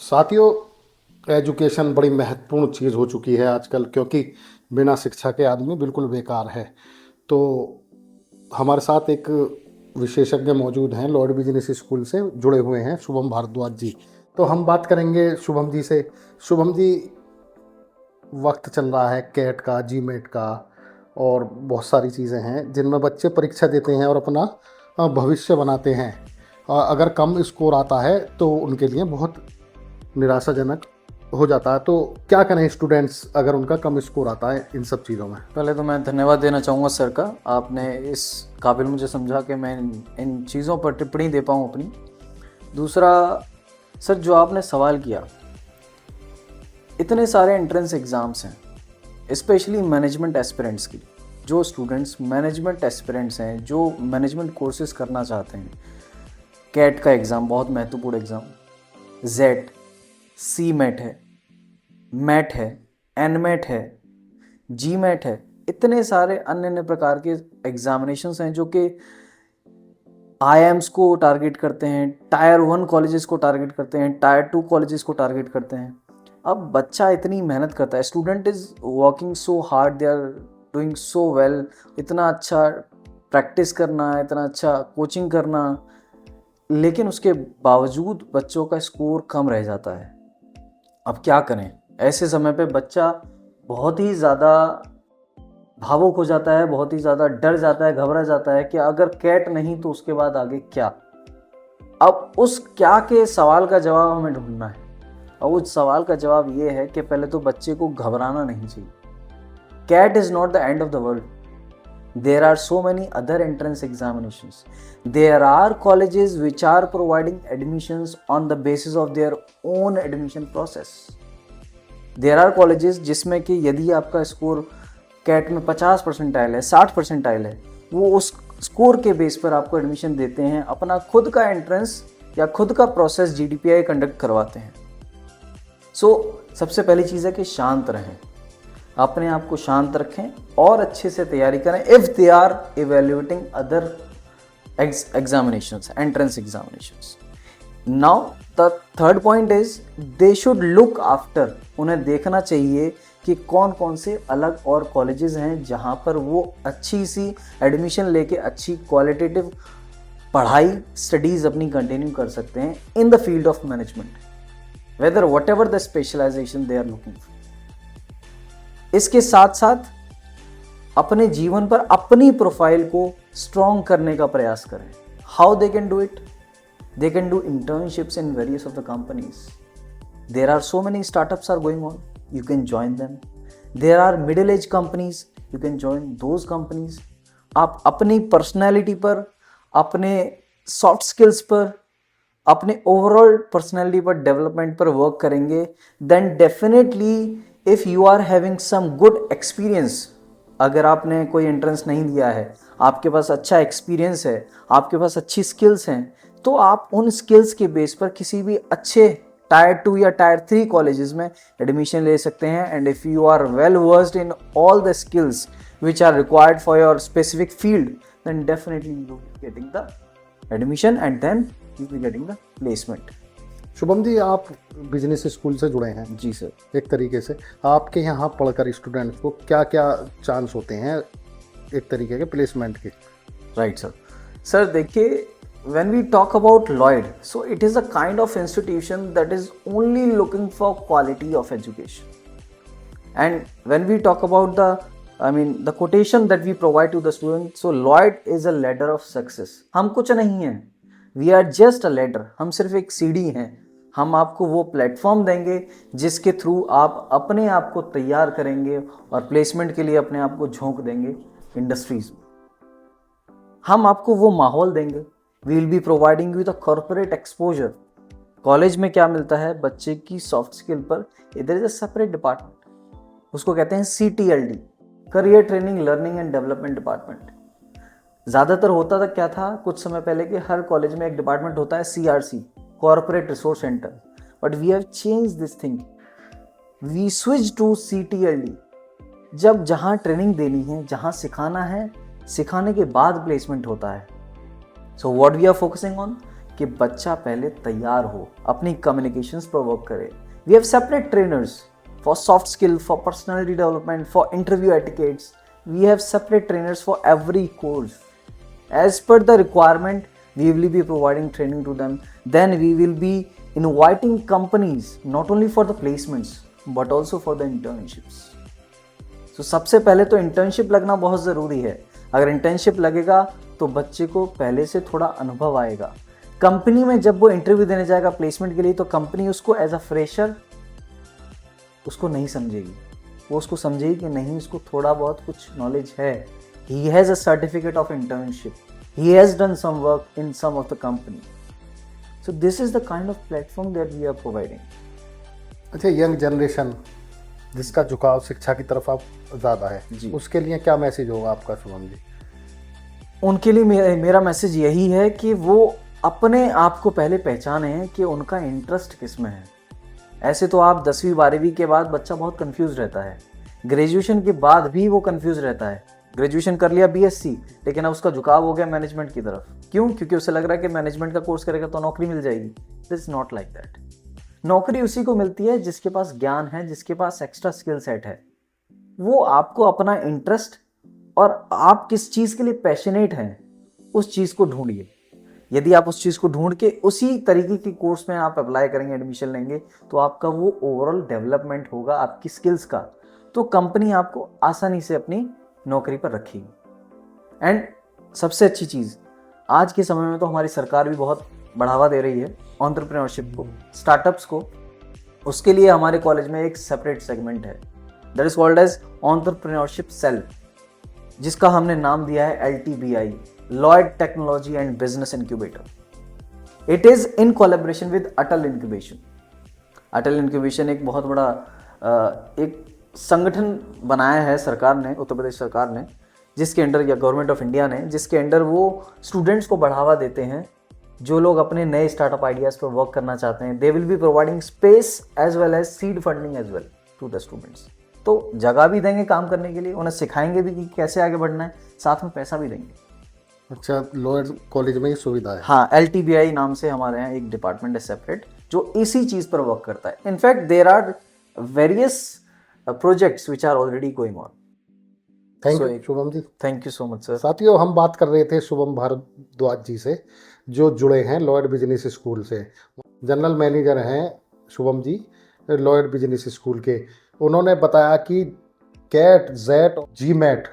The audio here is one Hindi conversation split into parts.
साथियों, एजुकेशन बड़ी महत्वपूर्ण चीज़ हो चुकी है आजकल, क्योंकि बिना शिक्षा के आदमी बिल्कुल बेकार है। तो हमारे साथ एक विशेषज्ञ मौजूद हैं, लॉर्ड बिजनेस स्कूल से जुड़े हुए हैं, शुभम भारद्वाज जी। तो हम बात करेंगे शुभम जी से। शुभम जी, वक्त चल रहा है कैट का, जीमेट का, और बहुत सारी चीज़ें हैं जिनमें बच्चे परीक्षा देते हैं और अपना भविष्य बनाते हैं। अगर कम स्कोर आता है तो उनके लिए बहुत निराशाजनक हो जाता है। तो क्या करें स्टूडेंट्स अगर उनका कम स्कोर आता है इन सब चीज़ों में? पहले तो मैं धन्यवाद देना चाहूँगा सर का, आपने इस काबिल मुझे समझा कि मैं इन चीज़ों पर टिप्पणी दे पाऊँ अपनी। दूसरा सर, जो आपने सवाल किया, इतने सारे एंट्रेंस एग्ज़ाम्स हैं स्पेशली मैनेजमेंट एस्पिरेंट्स की। जो स्टूडेंट्स मैनेजमेंट एस्पिरेंट्स हैं, जो मैनेजमेंट कोर्सेज करना चाहते हैं, कैट का एग्ज़ाम बहुत महत्वपूर्ण एग्ज़ाम, जेट, सी मैट है, मैट है, एन मैट है, जी मैट है, इतने सारे अन्य अन्य प्रकार के एग्जामिनेशंस हैं जो कि आईएम्स को टारगेट करते हैं, टायर 1 कॉलेजेस को टारगेट करते हैं, टायर 2 कॉलेजेस को टारगेट करते हैं। अब बच्चा इतनी मेहनत करता है, student is working so hard, they are doing so well, इतना अच्छा प्रैक्टिस करना, इतना अच्छा कोचिंग करना, लेकिन उसके बावजूद बच्चों का स्कोर कम रह जाता है। अब क्या करें? ऐसे समय पे बच्चा बहुत ही ज़्यादा भावुक हो जाता है, बहुत ही ज़्यादा डर जाता है, घबरा जाता है कि अगर कैट नहीं तो उसके बाद आगे क्या। अब उस क्या के सवाल का जवाब हमें ढूंढना है। और उस सवाल का जवाब ये है कि पहले तो बच्चे को घबराना नहीं चाहिए। CAT is not the end of the world. There are so many other entrance examinations. There are colleges which are providing admissions on the basis of their own admission process. There are colleges जिसमें कि यदि आपका स्कोर कैट में 50 परसेंटाइल है, 60 परसेंटाइल है, वो उस स्कोर के बेस पर आपको एडमिशन देते हैं, अपना खुद का एंट्रेंस या खुद का प्रोसेस GDPI कंडक्ट करवाते हैं। सबसे पहली चीज़ है कि शांत रहें, अपने आप को शांत रखें और अच्छे से तैयारी करें। If they are evaluating other examinations, entrance examinations. Now the third point is they should look after, उन्हें देखना चाहिए कि कौन कौन से अलग और कॉलेजेस हैं जहां पर वो अच्छी सी एडमिशन लेके अच्छी क्वालिटेटिव पढ़ाई, स्टडीज़ अपनी कंटिन्यू कर सकते हैं in the field of management, whether whatever the specialisation they are looking for. इसके साथ साथ अपने जीवन पर अपनी प्रोफाइल को स्ट्रॉन्ग करने का प्रयास करें। How they can do it? They can do internships in various of the companies. There are so many startups are going on, you can join them. There are middle age companies, you can join those companies. आप अपनी पर्सनैलिटी पर, अपने सॉफ्ट स्किल्स पर, अपने ओवरऑल पर्सनैलिटी पर, डेवलपमेंट पर वर्क करेंगे, then definitely if you are having some good experience, अगर आपने कोई एंट्रेंस नहीं दिया है, आपके पास अच्छा एक्सपीरियंस है, आपके पास अच्छी स्किल्स हैं, तो आप उन स्किल्स के बेस पर किसी भी अच्छे टायर 2 या टायर 3 कॉलेजेस में एडमिशन ले सकते हैं. And if you are well versed in all the skills which are required for your specific field, then definitely you will be getting the admission and then you will be getting the placement. Shubham ji, आप बिजनेस स्कूल से जुड़े हैं जी सर. एक तरीके से। आपके यहाँ पढ़कर स्टूडेंट्स को क्या क्या चांस होते हैं एक तरीके के प्लेसमेंट के? Right sir. सर देखिए, when we talk about Lloyd, so it is a kind of institution that is only looking for quality of education. And when we talk about the quotation that we provide to the student, so Lloyd is a ladder of success. हम कुछ नहीं हैं, we are just a ladder. हम सिर्फ एक सीढ़ी हैं. हम आपको वो प्लेटफॉर्म देंगे जिसके थ्रू आप अपने आप को तैयार करेंगे और प्लेसमेंट के लिए अपने आप को झोंक देंगे इंडस्ट्रीज में. हम आपको वो माहौल देंगे. We will be providing you the corporate exposure. College में क्या मिलता है बच्चे की सॉफ्ट स्किल पर? इधर इज अ सेपरेट डिपार्टमेंट, उसको कहते हैं CTLD, career training learning and development department. ज़्यादातर होता था क्या था कुछ समय पहले कि हर कॉलेज में एक डिपार्टमेंट होता है CRC, corporate resource centre. But we have change this thing, we switch to CTLD. जब जहाँ ट्रेनिंग देनी है, जहाँ सिखाना है, सिखाने के बाद प्लेसमेंट होता है. So what we are focusing on, कि बच्चा पहले तैयार हो, अपनी कम्युनिकेशंस पर वर्क करे। We have separate trainers for soft skill, for personality development, for interview etiquettes. We have separate trainers for every course. As per the requirement, we will be providing training to them. Then we will be inviting companies not only for the placements but also for the internships. So सबसे पहले तो इंटर्नशिप लगना बहुत ज़रूरी है। अगर इंटर्नशिप लगेगा तो बच्चे को पहले से थोड़ा अनुभव आएगा। कंपनी में जब वो इंटरव्यू देने जाएगा प्लेसमेंट के लिए, तो कंपनी उसको एज अ फ्रेशर उसको नहीं समझेगी। वो उसको समझेगी कि नहीं, उसको थोड़ा बहुत कुछ नॉलेज है। He has a certificate of internship. He has done some work in some of the company. So this is the kind of platform that we are providing. अच्छा, यंग जनरेशन जिसका झुकाव शिक्षा की तरफ आप ज़्यादा है, उसके लिए क्या मैसेज होगा आपका शुभम जी? उनके लिए मेरा मैसेज यही है कि वो अपने आप को पहले पहचाने कि उनका इंटरेस्ट किस में है। ऐसे तो आप 10वीं 12वीं के बाद बच्चा बहुत कंफ्यूज रहता है, ग्रेजुएशन के बाद भी वो कंफ्यूज रहता है। ग्रेजुएशन कर लिया बीएससी, लेकिन अब उसका झुकाव हो गया मैनेजमेंट की तरफ। क्यों? क्योंकि उसे लग रहा है कि मैनेजमेंट का कोर्स करेगा तो नौकरी मिल जाएगी। This is not like that. नौकरी उसी को मिलती है जिसके पास ज्ञान है, जिसके पास एक्स्ट्रा स्किल सेट है। वो आपको अपना इंटरेस्ट और आप किस चीज़ के लिए पैशनेट हैं उस चीज़ को ढूंढिए। यदि आप उस चीज़ को ढूंढ के उसी तरीके के कोर्स में आप अप्लाई करेंगे, एडमिशन लेंगे, तो आपका वो ओवरऑल डेवलपमेंट होगा आपकी स्किल्स का। तो कंपनी आपको आसानी से अपनी नौकरी पर रखेगी। एंड सबसे अच्छी चीज़, आज के समय में तो हमारी सरकार भी बहुत बढ़ावा दे रही है एंटरप्रेन्योरशिप को, स्टार्टअप्स को। उसके लिए हमारे कॉलेज में एक सेपरेट सेगमेंट है, that is called as entrepreneurship cell, जिसका हमने नाम दिया है LTBI, Lloyd technology and business incubator. It is in collaboration with Atal incubation. Atal incubation एक बहुत बड़ा एक संगठन बनाया है सरकार ने, उत्तर प्रदेश सरकार ने, जिसके अंडर, या गवर्नमेंट ऑफ इंडिया ने, जिसके अंडर वो स्टूडेंट्स को बढ़ावा देते हैं जो लोग अपने नए स्टार्टअप आइडियाज़ पर वर्क करना चाहते हैं। They will be providing space as well as seed funding as well to the students. तो जगह भी देंगे काम करने के लिए, उन्हें सिखाएंगे भी कि कैसे आगे बढ़ना है, साथ में पैसा भी देंगे। अच्छा, लोअर कॉलेज में ये सुविधा है? हाँ, LTBI नाम से हमारे यहाँ एक डिपार्टमेंट है सेपरेट, जो इसी चीज़ पर वर्क करता है। In fact there are various projects which are already going on. Thank you Shubham ji. Thank you so much sir. साथियों, हम बात कर रहे थे शुभम भारद्वाज जी से, जो जुड़े हैं लॉयड बिजनेस स्कूल से। जनरल मैनेजर हैं Shubham ji Lloyd business school के। उन्होंने बताया कि कैट, जेट, GMAT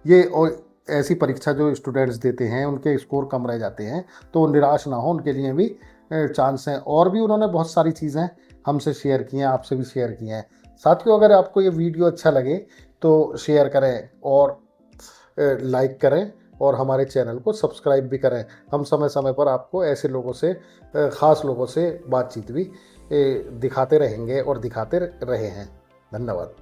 ये और ऐसी परीक्षा जो स्टूडेंट्स देते हैं उनके स्कोर कम रह जाते हैं, तो निराश ना हो, उनके लिए भी चांस हैं। और भी उन्होंने बहुत सारी चीज़ें हमसे शेयर की हैं, आपसे भी शेयर की हैं। साथियों, अगर आपको ये वीडियो अच्छा लगे तो शेयर करें और लाइक करें और हमारे चैनल को सब्सक्राइब भी करें। हम समय समय पर आपको ऐसे लोगों से, ख़ास लोगों से बातचीत भी दिखाते रहेंगे और दिखाते रहे हैं। धन्यवाद।